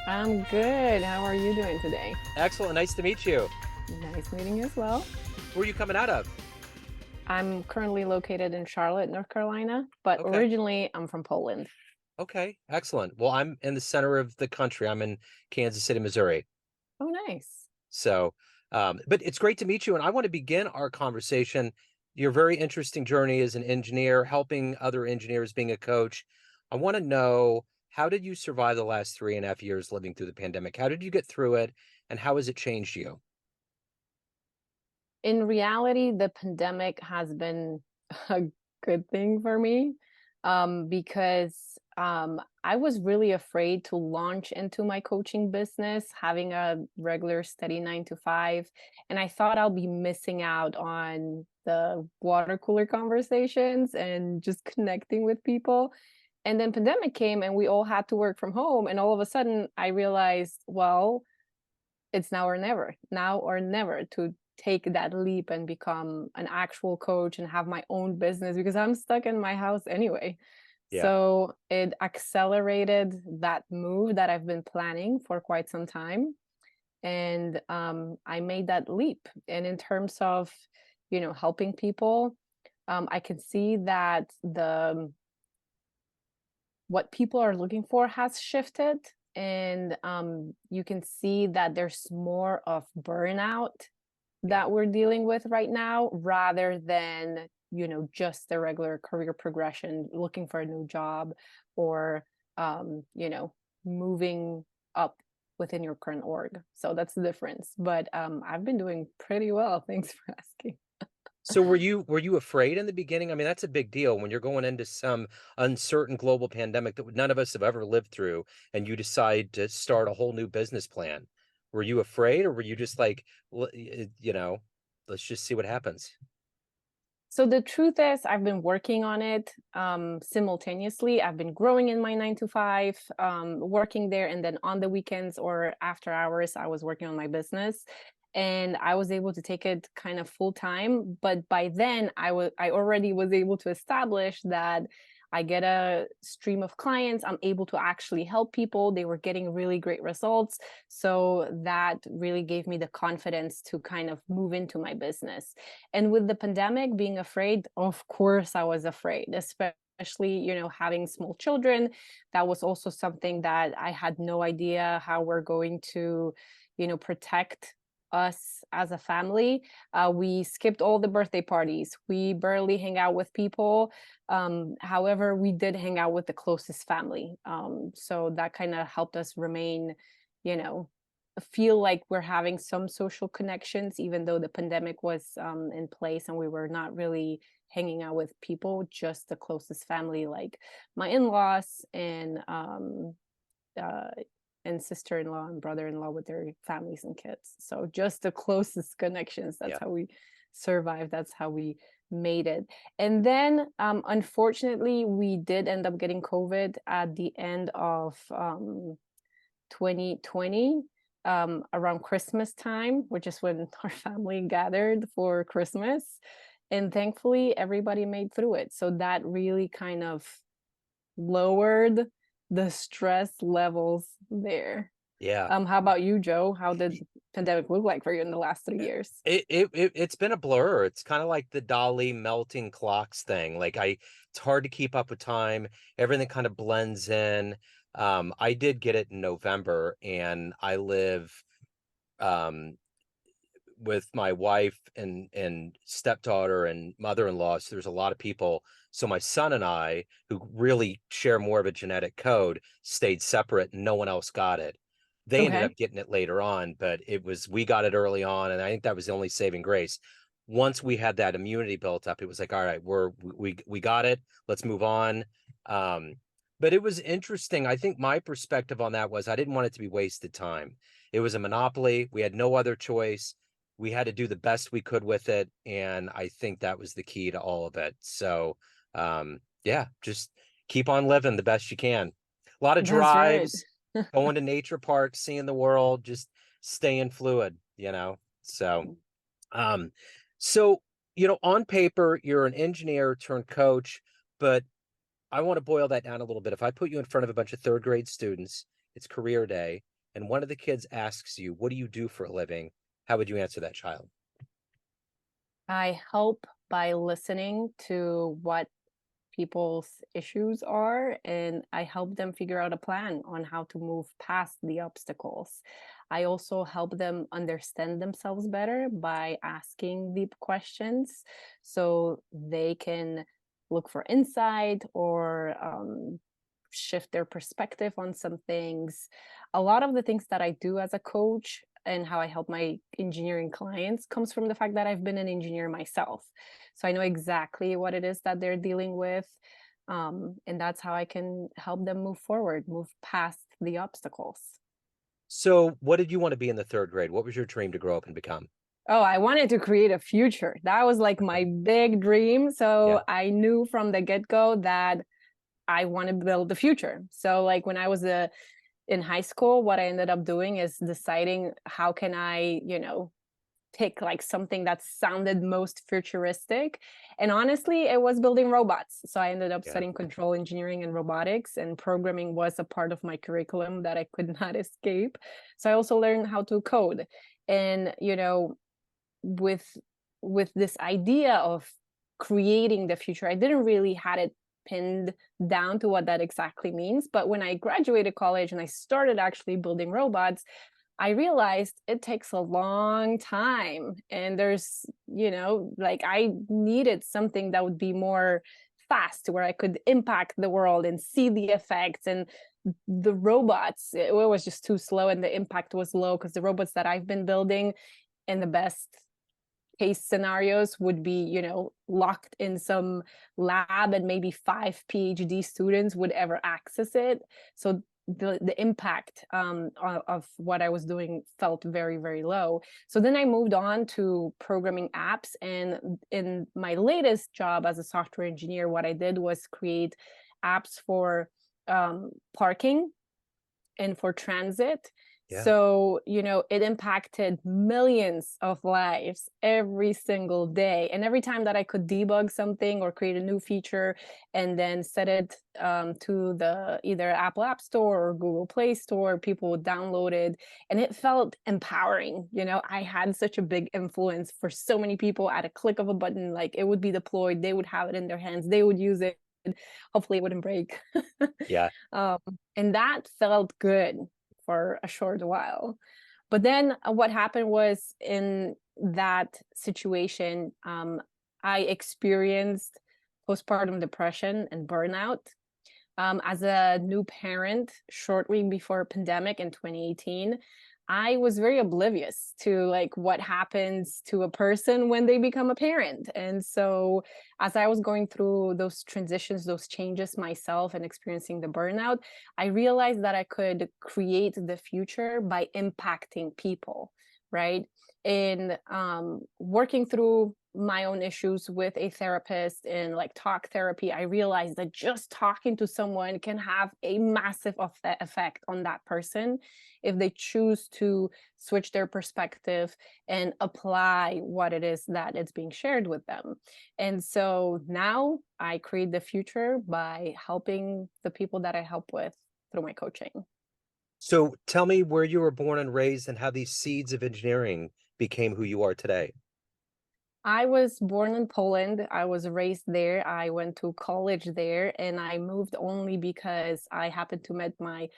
I'm good. How are you doing today? Excellent. Nice to meet you. Nice meeting you as well. Where are you coming out of? I'm currently located in Charlotte, North Carolina, but Okay. originally I'm from Poland. Okay. Excellent. Well, I'm in the center of the country. I'm in Kansas City, Missouri. Oh, nice. So, but it's great to meet you. And I want to begin our conversation. Your very interesting journey as an engineer, helping other engineers, being a coach. I want to know, how did you survive the last 3.5 years living through the pandemic? How did you get through it? And how has it changed you? In reality, the pandemic has been a good thing for me because I was really afraid to launch into my coaching business, having a regular steady 9 to 5. And I thought I'll be missing out on the water cooler conversations and just connecting with people. And then pandemic came and we all had to work from home. And all of a sudden I realized, well, it's now or never to take that leap and become an actual coach and have my own business because I'm stuck in my house anyway. Yeah. So it accelerated that move that I've been planning for quite some time. And I made that leap. And in terms of, helping people, I can see that the what people are looking for has shifted, and you can see that there's more of burnout Yeah. that we're dealing with right now rather than just the regular career progression, looking for a new job or moving up within your current org. So that's the difference, but I've been doing pretty well. Thanks for asking. So were you afraid in the beginning? I mean, that's a big deal when you're going into some uncertain global pandemic that none of us have ever lived through, and you decide to start a whole new business plan. Were you afraid, or were you just like, let's just see what happens? So the truth is, I've been working on it simultaneously. I've been growing in my 9 to 5, working there, and then on the weekends or after hours, I was working on my business, and I was able to take it kind of full time. But by then, I already was able to establish that I get a stream of clients. I'm able to actually help people. They were getting really great results, so that really gave me the confidence to kind of move into my business. And with the pandemic, being afraid, of course I was afraid, especially, having small children. That was also something that I had no idea how we're going to, protect us as a family. We skipped all the birthday parties. We barely hang out with people. However, we did hang out with the closest family. So that kind of helped us remain, you know, feel like we're having some social connections, even though the pandemic was in place and we were not really hanging out with people, just the closest family, like my in-laws uh, and sister-in-law and brother-in-law with their families and kids. So just the closest connections. That's Yeah. how we survived. That's how we made it. And then, unfortunately, we did end up getting COVID at the end of 2020, around Christmas time, which is when our family gathered for Christmas. And thankfully, everybody made through it. So that really kind of lowered the stress levels there. Yeah. How about you, Joe? How did pandemic look like for you in the last 3 years? It's been a blur. It's kind of like the Dolly melting clocks thing. It's hard to keep up with time. Everything kind of blends in. I did get it in November, and I live um with my wife and stepdaughter and mother-in-law. So there's a lot of people. So my son and I, who really share more of a genetic code, stayed separate, and no one else got it. They ended Okay. up getting it later on, but we got it early on, and I think that was the only saving grace. Once we had that immunity built up, it was like, all right, we got it. Let's move on. Um, but it was interesting. I think my perspective on that was I didn't want it to be wasted time. It was a monopoly. We had no other choice. We had to do the best we could with it, and I think that was the key to all of it. So yeah, just keep on living the best you can. A lot of That's right. drives, going to nature parks, seeing the world, just staying fluid. Um so on paper you're an engineer turned coach, but I want to boil that down a little bit. If I put you in front of a bunch of third grade students, it's career day, and one of the kids asks you, what do you do for a living? How would you answer that child? I help by listening to what people's issues are, and I help them figure out a plan on how to move past the obstacles. I also help them understand themselves better by asking deep questions so they can look for insight or shift their perspective on some things. A lot of the things that I do as a coach and how I help my engineering clients comes from the fact that I've been an engineer myself. So I know exactly what it is that they're dealing with. And that's how I can help them move forward, move past the obstacles. So what did you want to be in the third grade? What was your dream to grow up and become? Oh, I wanted to create a future. That was like Okay. my big dream. Yeah. So I knew from the get-go that I want to build the future. So like when I was in high school, what I ended up doing is deciding how can I, pick like something that sounded most futuristic. And honestly, it was building robots. So I ended up Yeah. studying control engineering and robotics, and programming was a part of my curriculum that I could not escape. So I also learned how to code. And, with this idea of creating the future, I didn't really had it pinned down to what that exactly means. But when I graduated college and I started actually building robots, I realized it takes a long time. And there's, like I needed something that would be more fast, where I could impact the world and see the effects. And the robots, it was just too slow and the impact was low, because the robots that I've been building in the best case scenarios would be, locked in some lab and maybe 5 PhD students would ever access it. So the impact of what I was doing felt very, very low. So then I moved on to programming apps. And in my latest job as a software engineer, what I did was create apps for parking and for transit. Yeah. So, it impacted millions of lives every single day. And every time that I could debug something or create a new feature and then set it to the either Apple App Store or Google Play Store, people would download it. And it felt empowering. I had such a big influence for so many people at a click of a button. Like it would be deployed, they would have it in their hands, they would use it. Hopefully it wouldn't break. Yeah. um, and that felt good for a short while. But then what happened was, in that situation, I experienced postpartum depression and burnout. As a new parent, shortly before pandemic in 2018, I was very oblivious to like what happens to a person when they become a parent. And so as I was going through those transitions, those changes myself and experiencing the burnout, I realized that I could create the future by impacting people, right? In working through my own issues with a therapist in like talk therapy, I realized that just talking to someone can have a massive effect on that person if they choose to switch their perspective and apply what it is that it's being shared with them. And so now I create the future by helping the people that I help with through my coaching. So tell me where you were born and raised and how these seeds of engineering became who you are today. I was born in Poland. I was raised there. I went to college there, and I moved only because I happened to meet my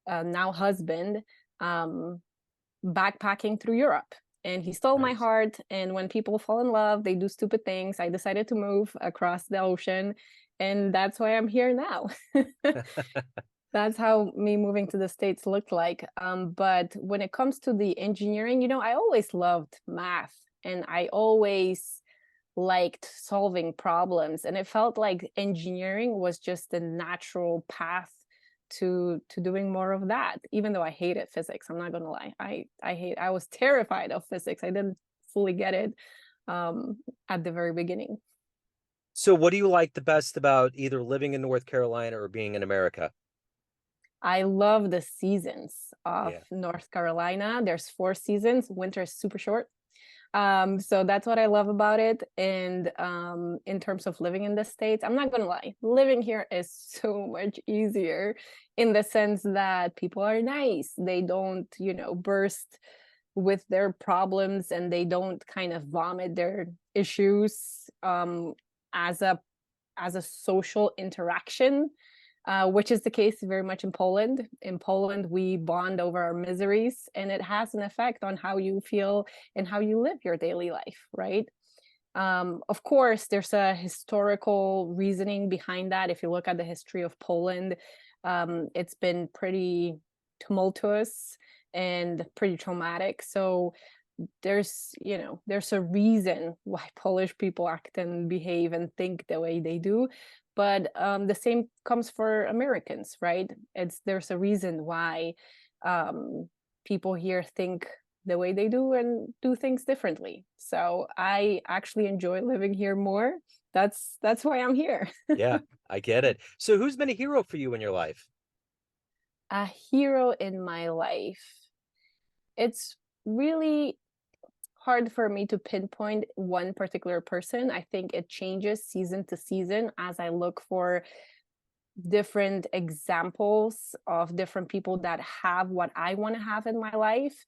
now husband um, backpacking through Europe. And he stole my Nice. heart. And when people fall in love, they do stupid things. I decided to move across the ocean. And that's why I'm here now. That's how me moving to the States looked like. But when it comes to the engineering, I always loved math, and I always liked solving problems. And it felt like engineering was just a natural path to doing more of that, even though I hated physics. I'm not gonna lie. I was terrified of physics. I didn't fully get it at the very beginning. So what do you like the best about either living in North Carolina or being in America? I love the seasons of Yeah. North Carolina. There's 4 seasons. Winter is super short. So that's what I love about it. And in terms of living in the States, I'm not gonna lie, living here is so much easier in the sense that people are nice. They don't, burst with their problems, and they don't kind of vomit their issues as a social interaction, which is the case very much in Poland. In Poland, we bond over our miseries, and it has an effect on how you feel and how you live your daily life, right? Of course, there's a historical reasoning behind that. If you look at the history of Poland, it's been pretty tumultuous and pretty traumatic. So there's a reason why Polish people act and behave and think the way they do. But the same comes for Americans, right? There's a reason why people here think the way they do and do things differently. So I actually enjoy living here more. That's why I'm here. Yeah, I get it. So who's been a hero for you in your life? A hero in my life. It's really hard for me to pinpoint one particular person. I think it changes season to season as I look for different examples of different people that have what I want to have in my life.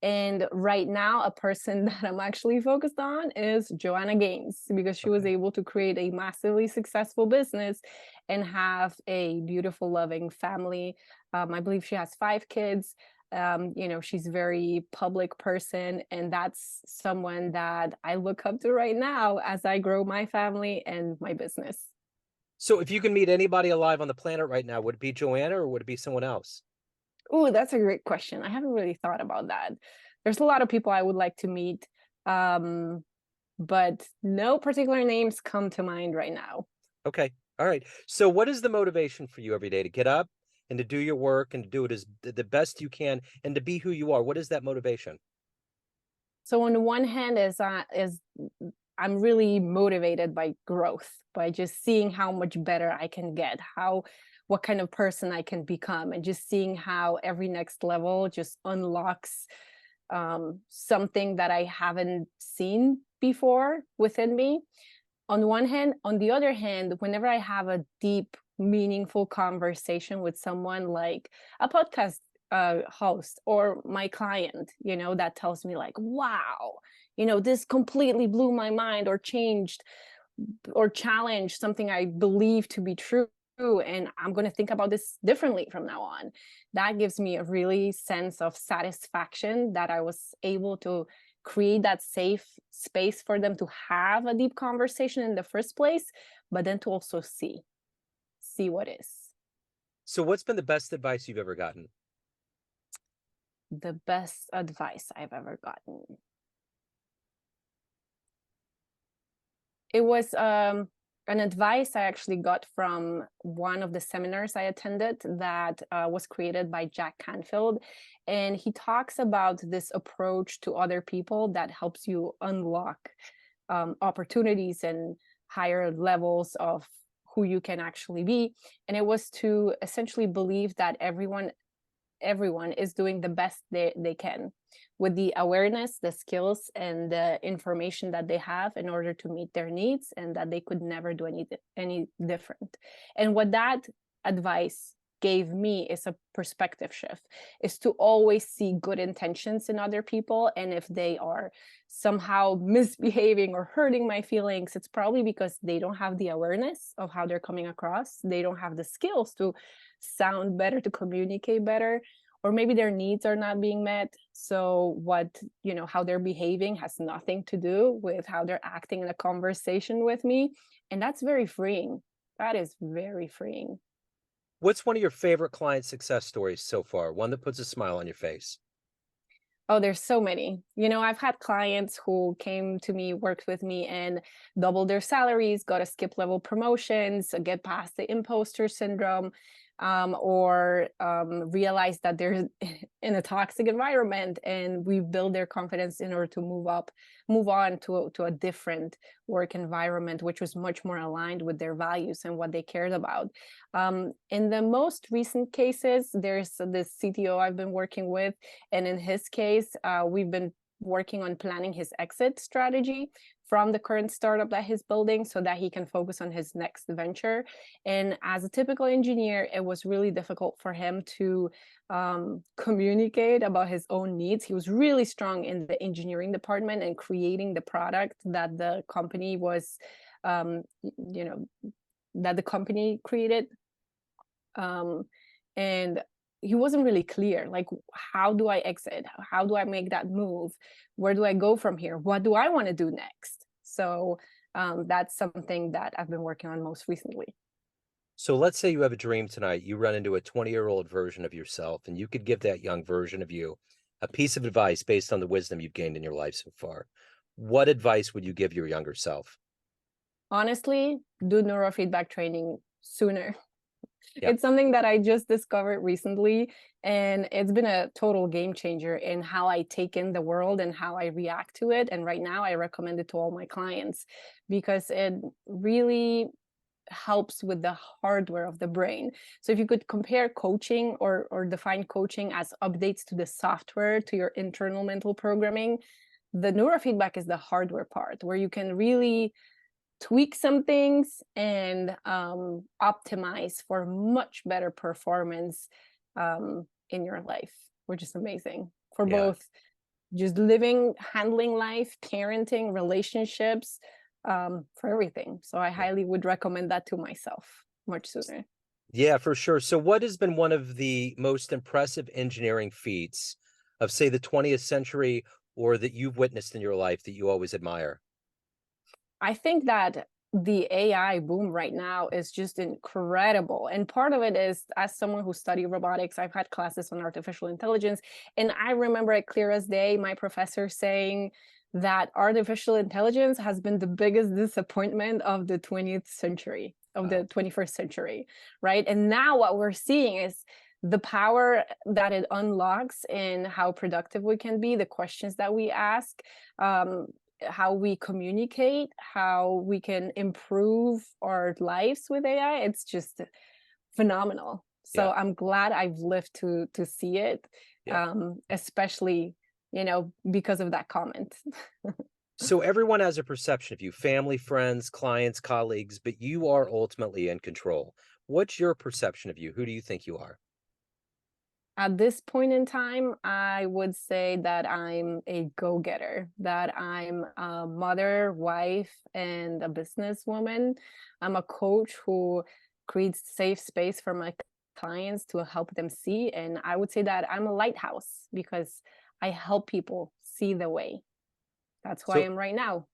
And right now, a person that I'm actually focused on is Joanna Gaines, because she was Okay. able to create a massively successful business and have a beautiful, loving family. I believe she has 5 kids. She's a very public person, and that's someone that I look up to right now as I grow my family and my business. So if you can meet anybody alive on the planet right now, would it be Joanna or would it be someone else? Oh, that's a great question. I haven't really thought about that. There's a lot of people I would like to meet, but no particular names come to mind right now. Okay. All right. So what is the motivation for you every day to get up and to do your work and to do it as the best you can and to be who you are? What is that motivation? So on the one hand is I'm really motivated by growth, by just seeing how much better I can get, what kind of person I can become, and just seeing how every next level just unlocks something that I haven't seen before within me. On one hand, on the other hand, whenever I have a deep, meaningful conversation with someone like a podcast host or my client, that tells me like, wow, this completely blew my mind or changed or challenged something I believe to be true, and I'm going to think about this differently from now on. That gives me a really sense of satisfaction that I was able to create that safe space for them to have a deep conversation in the first place, but then to also see what is. So what's been the best advice you've ever gotten? The best advice I've ever gotten. It was an advice I actually got from one of the seminars I attended that was created by Jack Canfield. And he talks about this approach to other people that helps you unlock opportunities and higher levels of who you can actually be. And it was to essentially believe that everyone is doing the best they can with the awareness, the skills, and the information that they have in order to meet their needs, and that they could never do any different. And what that advice gave me is a perspective shift, is to always see good intentions in other people. And if they are somehow misbehaving or hurting my feelings, it's probably because they don't have the awareness of how they're coming across. They don't have the skills to sound better, to communicate better, or maybe their needs are not being met. So how they're behaving has nothing to do with how they're acting in a conversation with me. And that's very freeing. That is very freeing. What's one of your favorite client success stories so far? One that puts a smile on your face. Oh, there's so many. I've had clients who came to me, worked with me, and doubled their salaries, got a skip level promotions, get past the imposter syndrome, or realize that they're in a toxic environment, and we build their confidence in order to move on to a different work environment, which was much more aligned with their values and what they cared about. In the most recent cases, there's this CTO I've been working with, and in his case, we've been working on planning his exit strategy from the current startup that he's building so that he can focus on his next venture. And as a typical engineer, it was really difficult for him to communicate about his own needs. He was really strong in the engineering department and creating the product that the company was, you know, that the company created. And he wasn't really clear, like, how do I exit? How do I make that move? Where do I go from here? What do I want to do next? So that's something that I've been working on most recently. So let's say you have a dream tonight, you run into a 20-year-old version of yourself, and you could give that young version of you a piece of advice based on the wisdom you've gained in your life so far. What advice would you give your younger self? Honestly, do neurofeedback training sooner. Yeah. It's something that I just discovered recently, and it's been a total game changer in how I take in the world and how I react to it. And right now I recommend it to all my clients because it really helps with the hardware of the brain. So if you could compare coaching or define coaching as updates to the software, to your internal mental programming, the neurofeedback is the hardware part where you can really tweak some things and optimize for much better performance in your life, which is amazing for Yeah. both just living, handling life, parenting, relationships, for everything. So I highly would recommend that to myself much sooner. Yeah, for sure. So what has been one of the most impressive engineering feats of, say, the 20th century, or that you've witnessed in your life that you always admire? I think that the AI boom right now is just incredible. And part of it is, as someone who studied robotics, I've had classes on artificial intelligence. And I remember it clear as day, my professor saying that artificial intelligence has been the biggest disappointment of the 20th century, of the 21st century, right? And now what we're seeing is the power that it unlocks in how productive we can be, the questions that we ask, how we communicate, how we can improve our lives with AI. It's just phenomenal. So Yeah. I'm glad I've lived to see it, Yeah. especially, because of that comment. So everyone has a perception of you, family, friends, clients, colleagues, but you are ultimately in control. What's your perception of you? Who do you think you are? At this point in time, I would say that I'm a go-getter, that I'm a mother, wife, and a businesswoman. I'm a coach who creates safe space for my clients to help them see. And I would say that I'm a lighthouse because I help people see the way. That's who I So am right now.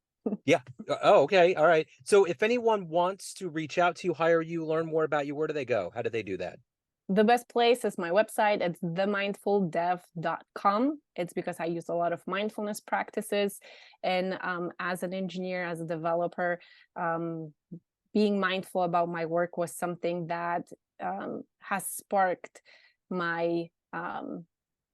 yeah. Oh, okay. All right. So if anyone wants to reach out to you, hire you, learn more about you, where do they go? How do they do that? The best place is my website. It's themindfuldev.com. It's because I use a lot of mindfulness practices. And as an engineer, as a developer, being mindful about my work was something that has sparked my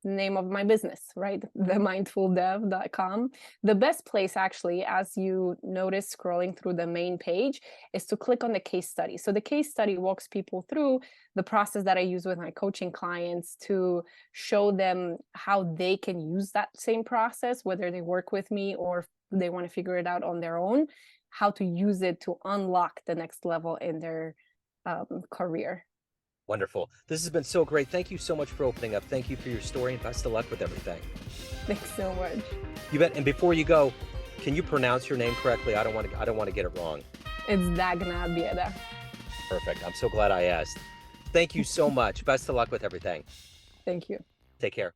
name of my business, right? Themindfuldev.com. The best place, actually, as you notice scrolling through the main page, is to click on the case study. So the case study walks people through the process that I use with my coaching clients to show them how they can use that same process, whether they work with me or they want to figure it out on their own, how to use it to unlock the next level in their career. Wonderful. This has been so great. Thank you so much for opening up. Thank you for your story, and best of luck with everything. Thanks so much. You bet. And before you go, can you pronounce your name correctly? I don't want to get it wrong. It's Dagna Bieda. Perfect. I'm so glad I asked. Thank you so much. Best of luck with everything. Thank you. Take care.